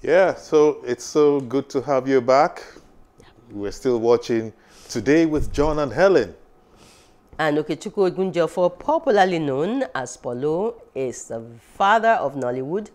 Yeah, so it's so good to have you back. We're still watching Today with John and Helen. And Okechukwu Ogunjiofor, popularly known as Polo, is the father of Nollywood.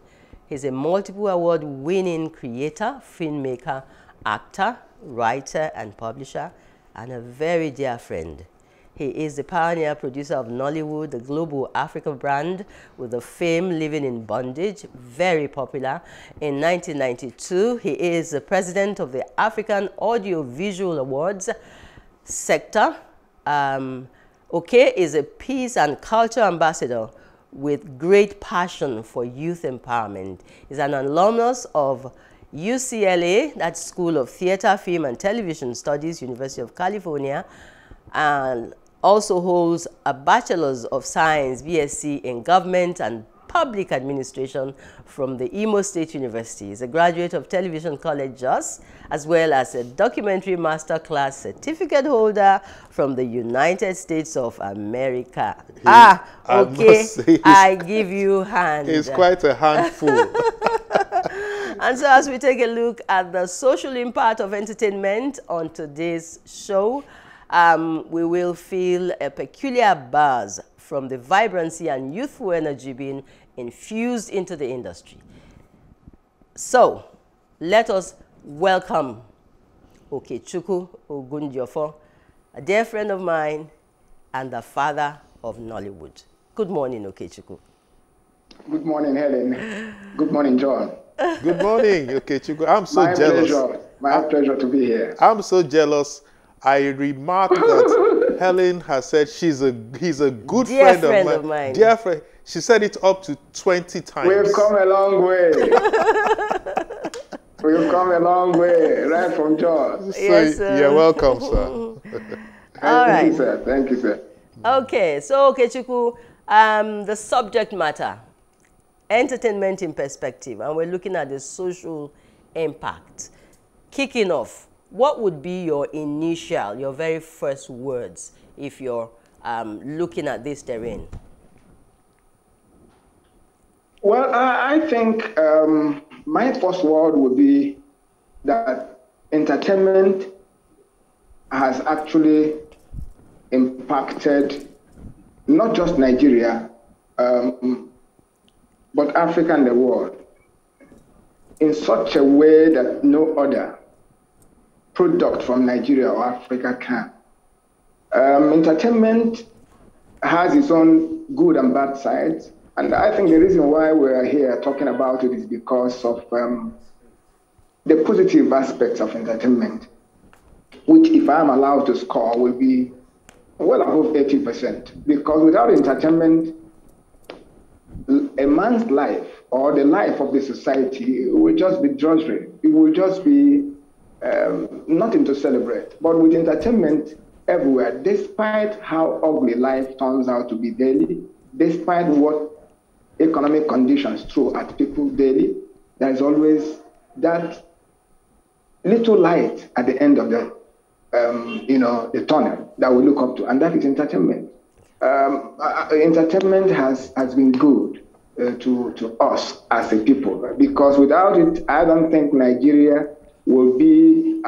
He's a multiple award-winning creator, filmmaker, actor, writer, and publisher, and a very dear friend. He is the pioneer producer of Nollywood, the global Africa brand with the fame Living in Bondage, very popular. In 1992, he is the president of the African Audio-Visual Awards sector. Oke is a peace and culture ambassador with great passion for youth empowerment. He's an alumnus of UCLA, that's School of Theater, Film and Television Studies, University of California, and also holds a Bachelor's of Science, BSc in Government and Public Administration from the Imo State University. He's a graduate of Television College Jos, as well as a Documentary Masterclass certificate holder from the United States of America. Okay, I give you hand. It's quite a handful. And so as we take a look at the social impact of entertainment on today's show, we will feel a peculiar buzz from the vibrancy and youthful energy being infused into the industry. So, let us welcome Okechukwu Ogunjiofor, a dear friend of mine and the father of Nollywood. Good morning, Okechukwu. Good morning, Helen. Good morning, John. Good morning, Okechukwu. I'm so jealous. My pleasure to be here. I'm so jealous. I remarked that Helen has said he's a good friend of mine. Dear friend. She said it up to 20 times. We've come a long way. We've come a long way, right from John. So yes, you're welcome, sir. Thank you, sir. Thank you, sir. Okay, so Okechukwu, the subject matter, entertainment in perspective, and we're looking at the social impact. Kicking off, what would be your initial, your very first words if you're looking at this terrain? Well, I think my first word would be that entertainment has actually impacted not just Nigeria, but Africa and the world in such a way that no other product from Nigeria or Africa can. Entertainment has its own good and bad sides. And I think the reason why we're here talking about it is because of the positive aspects of entertainment, which, if I'm allowed to score, will be well above 80%. Because without entertainment, a man's life or the life of the society will just be drudgery. It will just be nothing to celebrate. But with entertainment everywhere, despite how ugly life turns out to be daily, despite what economic conditions throw at people daily, there is always that little light at the end of the, the tunnel that we look up to, and that is entertainment. Entertainment has been good to us as a people, because without it, I don't think Nigeria will be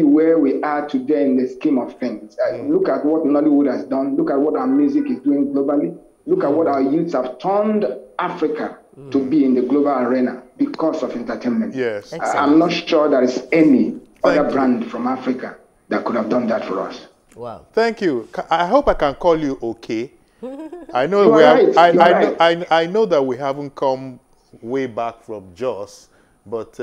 where we are today in the scheme of things. Look at what Nollywood has done. Look at what our music is doing globally. Look at what our youths have turned Africa to be in the global arena because of entertainment. Yes. I'm not sure there is any other brand from Africa that could have done that for us. Wow. Thank you. I hope I can call you okay. I know I know that we haven't come way back from Jos, but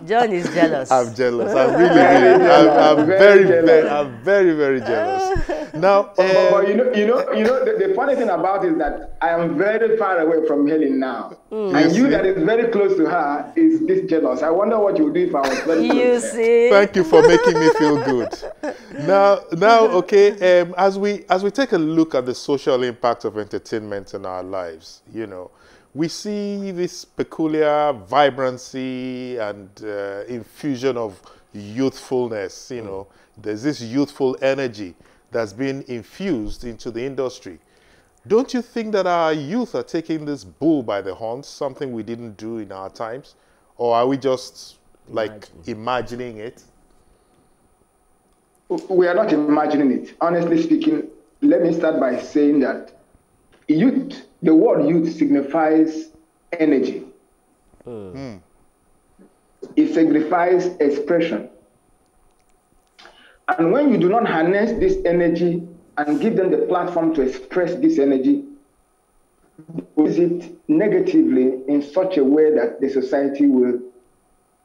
John is jealous. I'm jealous. I'm really, I'm very, very jealous. Now, but the funny thing about it is that I am very far away from Helen now, and you that is very close to her is this jealous. I wonder what you would do if I was very close. You see. Thank you for making me feel good. Now, okay. As we take a look at the social impact of entertainment in our lives, we see this peculiar vibrancy and infusion of youthfulness. There's this youthful energy that's been infused into the industry. Don't you think that our youth are taking this bull by the horns, something we didn't do in our times? Or are we just like imagining it? We are not imagining it. Honestly speaking, let me start by saying that youth, the word youth signifies energy. It signifies expression. And when you do not harness this energy and give them the platform to express this energy, use it negatively in such a way that the society will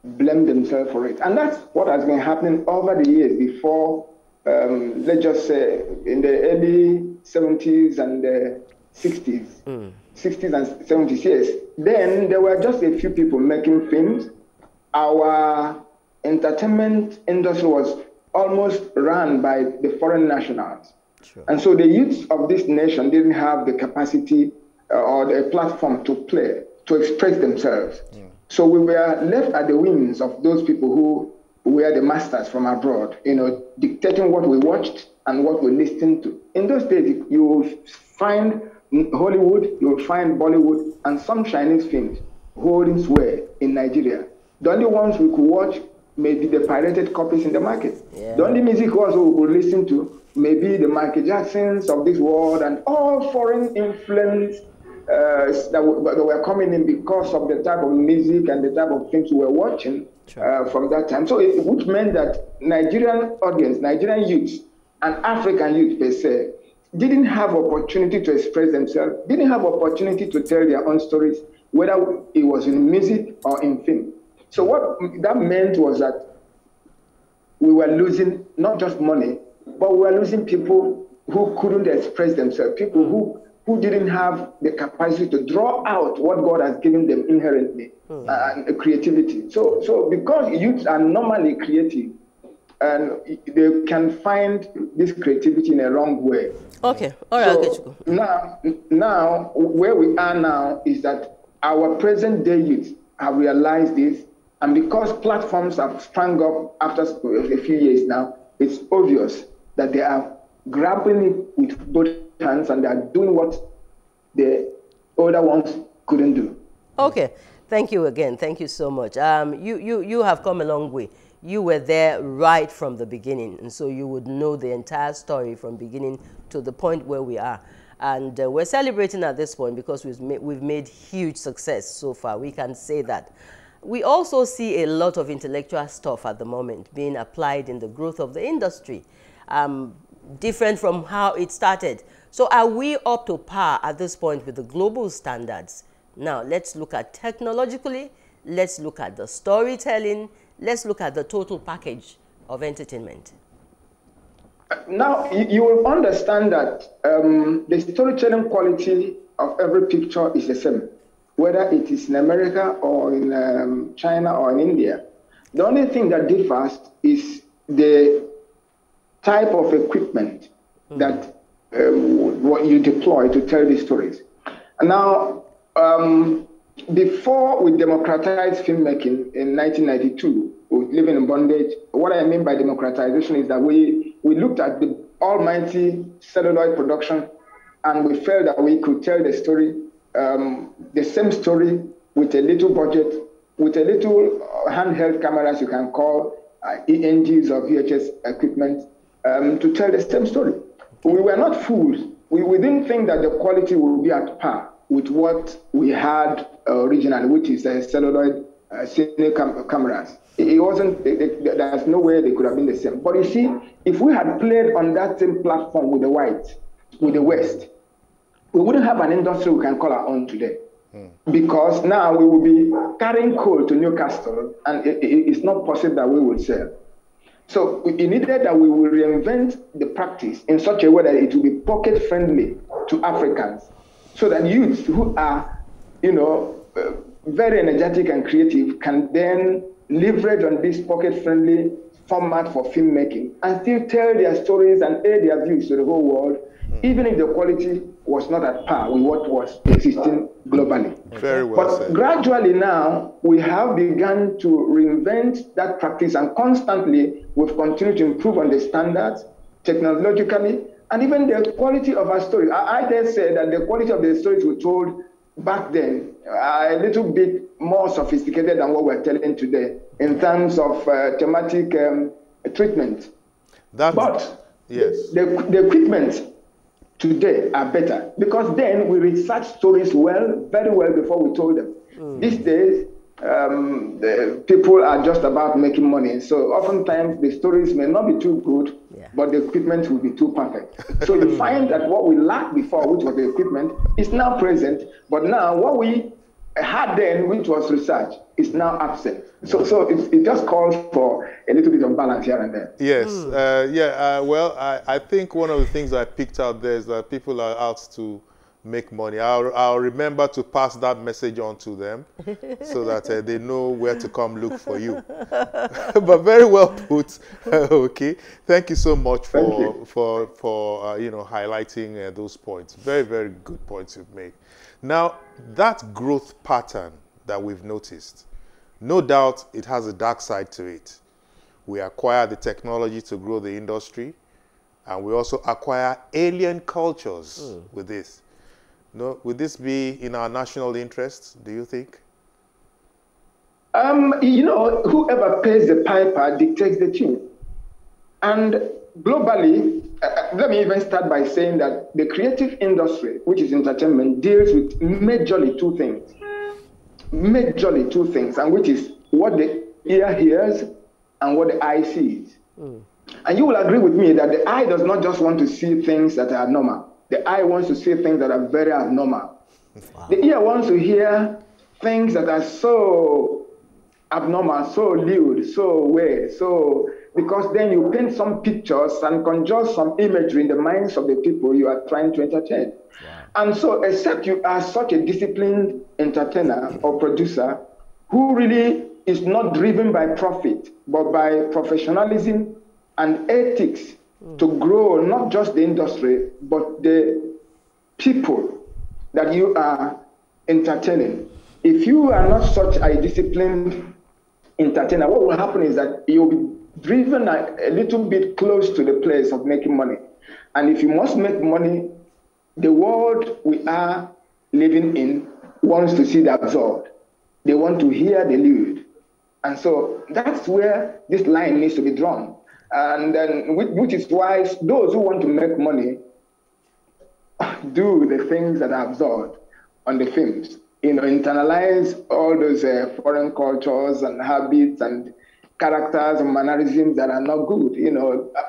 blame themselves for it. And that's what has been happening over the years before, let's just say, in the early 70s and the 60s, 60s and 70s, yes. Then there were just a few people making films. Our entertainment industry was almost run by the foreign nationals. Sure. And so the youth of this nation didn't have the capacity or the platform to play, to express themselves. So we were left at the wings of those people who were the masters from abroad, you know, dictating what we watched and what we listened to. In those days, you will find Hollywood, you will find Bollywood, and some Chinese films holding sway in Nigeria. The only ones we could watch may be the pirated copies in the market. Yeah. The only music also we could listen to may be the Michael Jacksons of this world and all foreign influence that were coming in because of the type of music and the type of things we were watching from that time. So which meant that Nigerian audience, Nigerian youth and African youth per se, didn't have opportunity to express themselves, didn't have opportunity to tell their own stories, whether it was in music or in film. So what that meant was that we were losing not just money, but we were losing people who couldn't express themselves, people who didn't have the capacity to draw out what God has given them inherently, and creativity. So because youths are normally creative, and they can find this creativity in a wrong way. Okay, all right. So now, where we are now is that our present day youth have realized this, and because platforms have sprung up after a few years now, it's obvious that they are grabbing it with both hands and they are doing what the older ones couldn't do. Okay, thank you again. Thank you so much. You have come a long way. You were there right from the beginning, and so you would know the entire story from beginning to the point where we are. And we're celebrating at this point because we've made huge success so far. We can say that. We also see a lot of intellectual stuff at the moment being applied in the growth of the industry, different from how it started. So are we up to par at this point with the global standards? Now, let's look at technologically, let's look at the storytelling, let's look at the total package of entertainment. Now, you will understand that the storytelling quality of every picture is the same, whether it is in America or in China or in India. The only thing that differs is the type of equipment that what you deploy to tell these stories. And now, before we democratized filmmaking in 1992, living in bondage, what I mean by democratization is that we looked at the almighty celluloid production and we felt that we could tell the story, the same story with a little budget, with a little handheld cameras you can call ENGs or VHS equipment to tell the same story. We were not fooled. We didn't think that the quality would be at par with what we had originally, which is celluloid cine cameras. It wasn't, there's no way they could have been the same. But you see, if we had played on that same platform with the white, with the West, we wouldn't have an industry we can call our own today. Because now we will be carrying coal to Newcastle, and it's not possible that we will sell. So it needed that we will reinvent the practice in such a way that it will be pocket-friendly to Africans, so that youths who are, you know, very energetic and creative can then leverage on this pocket-friendly format for filmmaking and still tell their stories and air their views to the whole world, even if the quality was not at par with what was existing globally. Very well said. But gradually now, we have begun to reinvent that practice, and constantly we've continued to improve on the standards technologically And even the quality of our story. I dare say that the quality of the stories we told back then are a little bit more sophisticated than what we're telling today in terms of thematic treatment. But yes, the equipment today are better because then we research stories very well before we told them. These days, the people are just about making money. So oftentimes the stories may not be too good, but the equipment will be too perfect. So you find that what we lacked before, which was the equipment, is now present. But now what we had then, which was research, is now absent. So it just calls for a little bit of balance here and there. Yes, well, I think one of the things I picked out there is that people are out to make money. I'll remember to pass that message on to them so that they know where to come look for you. But very well put. Okay, thank you so much for highlighting those points. Very, very good points you've made. Now, that growth pattern that we've noticed, no doubt it has a dark side to it. We acquire the technology to grow the industry, and we also acquire alien cultures with this. No, would this be in our national interests, do you think? Whoever pays the piper dictates the tune. And globally, let me even start by saying that the creative industry, which is entertainment, deals with majorly two things. Majorly two things, and which is what the ear hears and what the eye sees. And you will agree with me that the eye does not just want to see things that are normal. The eye wants to see things that are very abnormal. Wow. The ear wants to hear things that are so abnormal, so lewd, so weird, because then you paint some pictures and conjure some imagery in the minds of the people you are trying to entertain. Wow. And so, except you are such a disciplined entertainer or producer who really is not driven by profit, but by professionalism and ethics to grow not just the industry, but the people that you are entertaining. If you are not such a disciplined entertainer, what will happen is that you'll be driven a little bit close to the place of making money. And if you must make money, the world we are living in wants to see the absurd. They want to hear the lewd. And so that's where this line needs to be drawn. And then, which is why those who want to make money do the things that are absurd on the films. Internalize all those foreign cultures and habits and characters and mannerisms that are not good.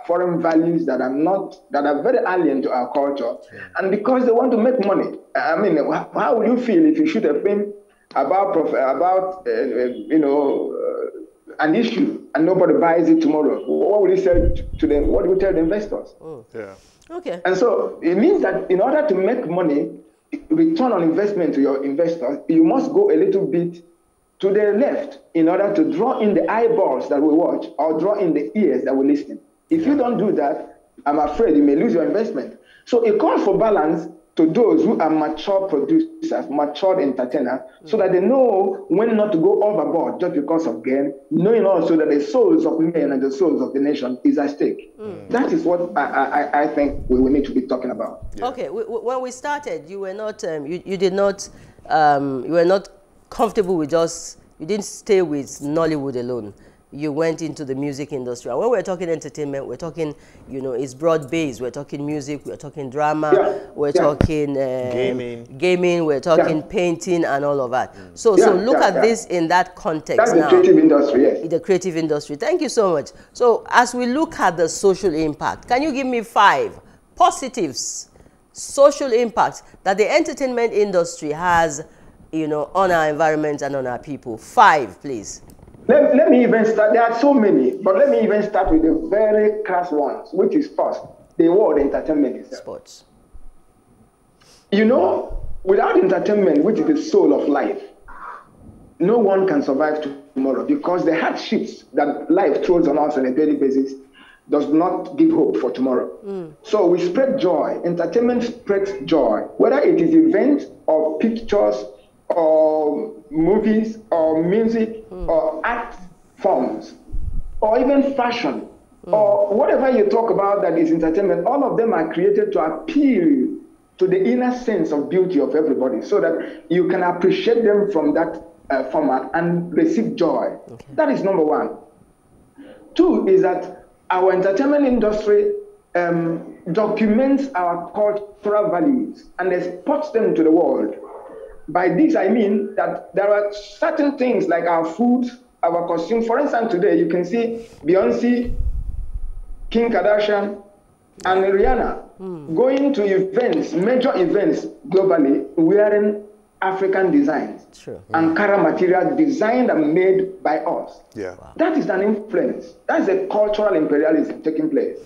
Foreign values that are very alien to our culture. Yeah. And because they want to make money. I mean, how would you feel if you shoot a film about an issue and nobody buys it tomorrow? What will you say to them? What will you tell the investors? Yeah. Okay. And so it means that in order to make money, return on investment to your investors, you must go a little bit to the left in order to draw in the eyeballs that will watch or draw in the ears that will listen. If you don't do that, I'm afraid you may lose your investment. So it calls for balance to those who are mature producers, mature entertainers, so that they know when not to go overboard just because of gain, knowing also that the souls of men and the souls of the nation is at stake. That is what I think we will need to be talking about. Yeah. Okay, when we started, you were not, you were not comfortable with you didn't stay with Nollywood alone. You went into the music industry. And when we're talking entertainment, we're talking, it's broad-based. We're talking music, we're talking drama, we're talking gaming, we're talking painting and all of that. So look at this in that context. That's the creative industry, yes. The creative industry. Thank you so much. So as we look at the social impact, can you give me 5 positives, social impacts that the entertainment industry has, on our environment and on our people? 5, please. Let me even start. There are so many, but let me even start with the very crass ones, which is first, the word entertainment itself. Sports. Without entertainment, which is the soul of life, no one can survive tomorrow, because the hardships that life throws on us on a daily basis does not give hope for tomorrow. So we spread joy. Entertainment spreads joy, whether it is events or pictures or movies or music or art forms or even fashion. or whatever you talk about that is entertainment, all of them are created to appeal to the inner sense of beauty of everybody so that you can appreciate them from that format and receive joy. Okay. That is number one. Two is that our entertainment industry documents our cultural values and exports them to the world. By this, I mean that there are certain things like our food, our costume. For instance, today you can see Beyonce, Kim Kardashian, and Rihanna going to events, major events globally, wearing African designs. True. Ankara material designed and made by us. Yeah. Wow. That is an influence. That is a cultural imperialism taking place.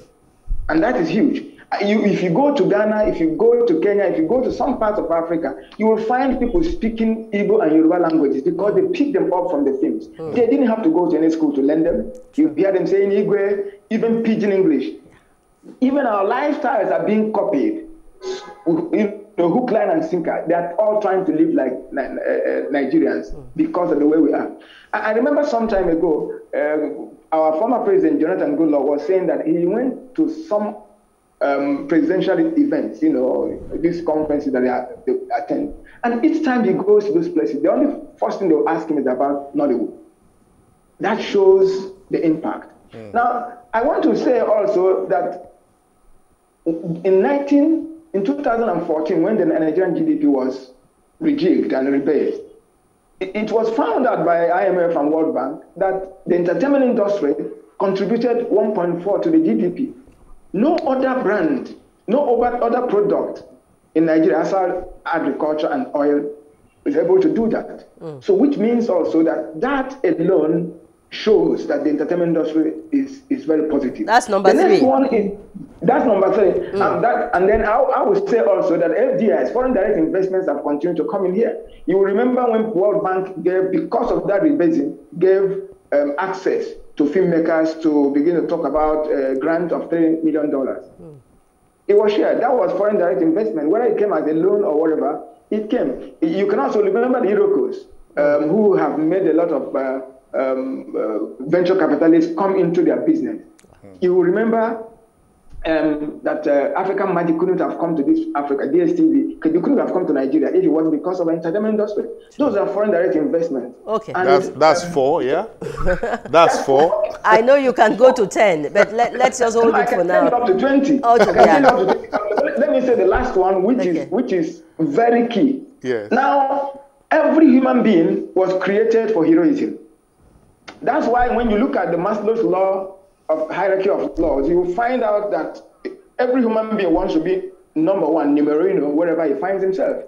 And that is huge. If you go to Ghana, if you go to Kenya, if you go to some parts of Africa, you will find people speaking Igbo and Yoruba languages because they picked them up from the films. They didn't have to go to any school to learn them. You hear them saying Igwe, even Pidgin English. Even our lifestyles are being copied. Hook, line, and sinker. They are all trying to live like Nigerians because of the way we are. I remember some time ago, our former president, Jonathan Goodluck, was saying that he went to some presidential events, these conferences that they attend. And each time he goes to those places, the only first thing they'll ask him is about Nollywood. That shows the impact. Now, I want to say also that in 2014, when the Nigerian GDP was rejigged and rebased, it was found out by IMF and World Bank that the entertainment industry contributed 1.4 to the GDP. No other brand, no other product in Nigeria, aside agriculture and oil, is able to do that. So which means also that alone shows that the entertainment industry is very positive. That's number three. That's number three. And then I would say also that FDIs, foreign direct investments, have continued to come in here. You will remember when World Bank gave, because of that rebasing, gave access to filmmakers to begin to talk about a grant of $3 million. It was shared. That was foreign direct investment. Whether it came as a loan or whatever, it came. You can also remember the Irokos, who have made a lot of venture capitalists come into their business. You will remember that African Magic couldn't have come to this Africa, DSTV, they couldn't have come to Nigeria if it wasn't because of the entertainment industry. Those are foreign direct investments. Okay. And that's four, yeah? That's four. I know you can go to 10, but let's just hold it for now. I can take it up to 20. Let me say the last one, which is very key. Yes. Now, every human being was created for heroism. That's why when you look at the Maslow's law of hierarchy of laws, you will find out that every human being wants to be number one, numero wherever he finds himself.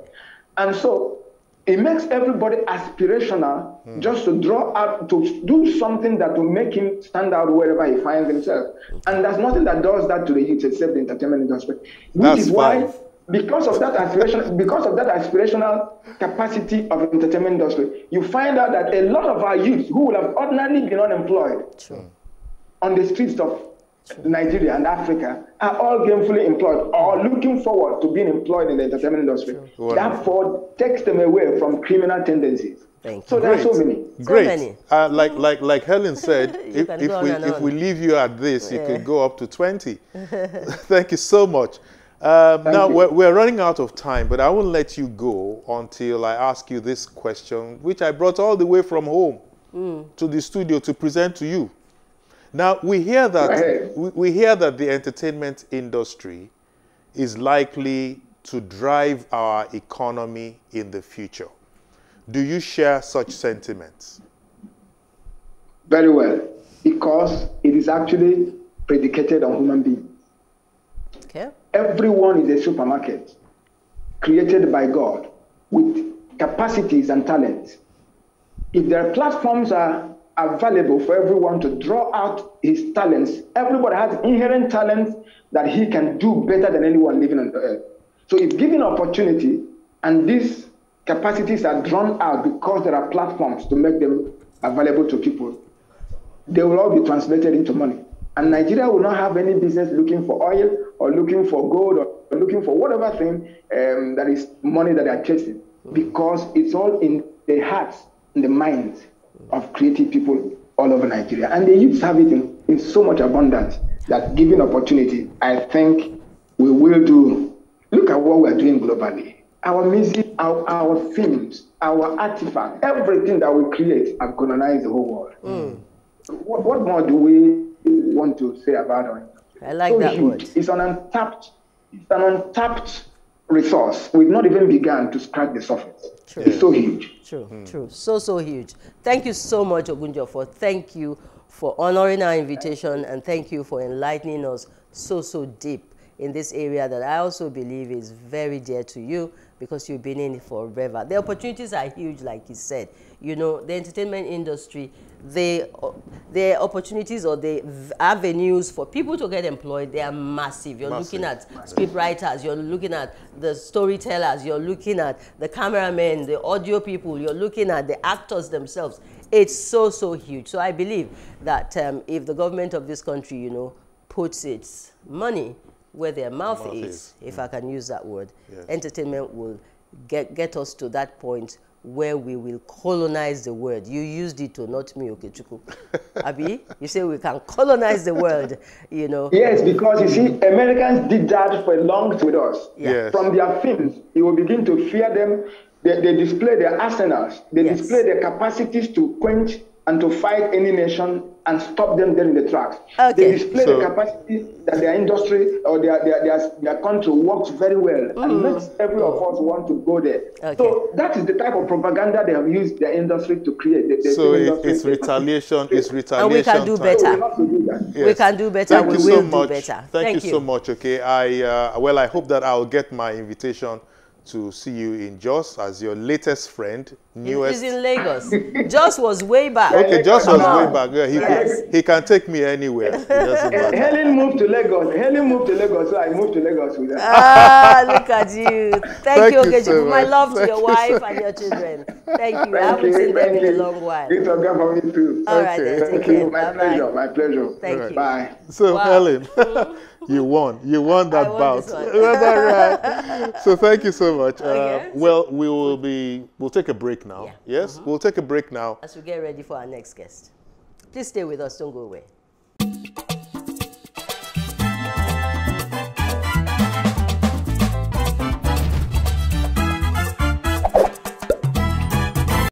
And so it makes everybody aspirational just to draw out, to do something that will make him stand out wherever he finds himself. And there's nothing that does that to the youth except the entertainment industry. Which is why, because of that aspirational capacity of the entertainment industry, you find out that a lot of our youth who would have ordinarily been unemployed on the streets of Nigeria and Africa are all gainfully employed or looking forward to being employed in the entertainment industry. Therefore, takes them away from criminal tendencies. So there are so many. Great. Like Helen said, if we leave you at this, you could go up to 20. Thank you so much. Now, we're running out of time, but I won't let you go until I ask you this question, which I brought all the way from home to the studio to present to you. Now, we hear that the entertainment industry is likely to drive our economy in the future. Do you share such sentiments? Very well, because it is actually predicated on human beings. Okay. Everyone is a supermarket created by God with capacities and talents. If their platforms are available for everyone to draw out his talents, everybody has inherent talents that he can do better than anyone living on the earth. So if given opportunity and these capacities are drawn out because there are platforms to make them available to people, they will all be translated into money. And Nigeria will not have any business looking for oil or looking for gold or looking for whatever thing that is money that they are chasing, because it's all in the hearts and the minds of creative people all over Nigeria. And the youths have it in so much abundance that given opportunity, I think we will do. Look at what we're doing globally. Our music, our films, our artifacts, everything that we create have colonized the whole world. What more do we want to say about it? I like that word. It's an untapped resource. We've not even begun to scratch the surface. True. It's so huge. True, true. So huge. Thank you so much, Ogunjiofor. Thank you for honoring our invitation, and thank you for enlightening us so deep in this area that I also believe is very dear to you, because you've been in it forever. The opportunities are huge, like you said. You know, the entertainment industry, the opportunities or the avenues for people to get employed, they are massive. You're looking at script writers, you're looking at the storytellers, you're looking at the cameramen, the audio people, you're looking at the actors themselves. It's so huge. So I believe that if the government of this country, you know, puts its money where their mouth is, if I can use that word, entertainment will get us to that point where we will colonize the world. You used it to, not me, Okechukwu. Abi, you say we can colonize the world, you know. Yes, because you see, Americans did that for a long time with us. Yes. From their films, you will begin to fear them. They display their arsenals. They display their capacities to quench and to fight any nation and stop them dead in the tracks. They display the capacity that their industry or their country works very well and makes every of us want to go there. So that is the type of propaganda they have used their industry to create. So it's retaliation. It's retaliation. And we can do better. We can do better. Thank you so much. Do better. Thank you so much. Okay, I hope that I'll get my invitation to see you in Jos as your latest friend, newest. He's in Lagos. Jos was way back. Okay, Jos was way back. Yeah, he can take me anywhere. It doesn't matter. Helen moved to Lagos. So I moved to Lagos with her. Ah, look at you. Thank you, Okechukwu. So my love to your wife and your children. Thank you. I haven't seen them in a long while. It's okay for me too. All right, then. Thank you. My pleasure. Thank you. Bye. So, Helen, you won. You won that bout. Right. So thank you so much. Well, we'll take a break now. Yeah. Yes, we'll take a break now. As we get ready for our next guest. Please stay with us. Don't go away.